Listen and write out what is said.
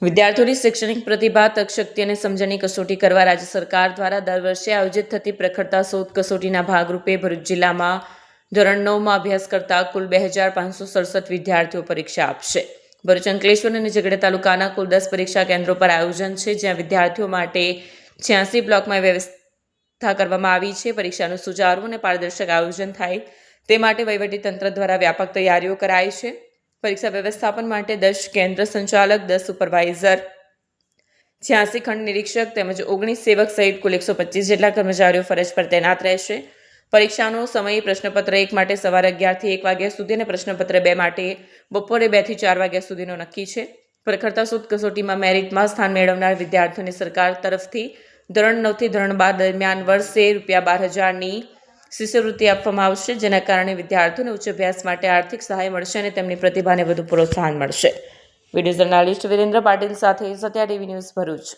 વિદ્યાર્થીઓની શૈક્ષણિક પ્રતિભા, તકશક્તિ અને સમજણની કસોટી કરવા રાજ્ય સરકાર દ્વારા દર વર્ષે આયોજિત થતી પ્રખરતા શોધ કસોટીના ભાગરૂપે ભરૂચ જિલ્લામાં ધોરણ 9માં અભ્યાસ કરતા કુલ 2567 વિદ્યાર્થીઓ પરીક્ષા આપશે. ભરૂચ, અંકલેશ્વર અને ઝઘડિયા તાલુકાના કુલ 10 પરીક્ષા કેન્દ્રો પર આયોજન છે, જ્યાં વિદ્યાર્થીઓ માટે 86 બ્લોકમાં વ્યવસ્થા કરવામાં આવી છે. પરીક્ષાનું સુચારું અને પારદર્શક આયોજન થાય તે માટે વહીવટીતંત્ર દ્વારા વ્યાપક તૈયારીઓ કરાઈ છે. પરીક્ષા વ્યવસ્થાપન માટે 10 કેન્દ્ર સંચાલક, 10 સુપરવાઇઝર, 86 ખંડ નિરીક્ષક તેમજ 19 સેવક સહિત કુલ 125 જેટલા કર્મચારીઓ ફરજ પર તૈનાત રહેશે. પરીક્ષાનો સમય પ્રશ્નપત્ર 1 માટે સવારે 11 થી 1 વાગ્યા સુધી અને પ્રશ્નપત્ર 2 માટે બપોરે 2 થી 4 વાગ્યા સુધીનો નક્કી છે. પ્રખરતા શોધ કસોટીમાં મેરિટમાં સ્થાન મેળવનાર વિદ્યાર્થીઓને સરકાર તરફથી ધોરણ 9 થી ધોરણ 12 દરમિયાન વર્ષે ₹12,000ની શિષ્યવૃત્તિ આપવામાં આવશે, જેના કારણે વિદ્યાર્થીઓને ઉચ્ચ અભ્યાસ માટે આર્થિક સહાય મળશે અને તેમની પ્રતિભાને વધુ પ્રોત્સાહન મળશે. વિડીયો જર્નાલિસ્ટ વિરેન્દ્ર પાટીલ સાથે સત્યા ટીવી ન્યૂઝ ભરૂચ.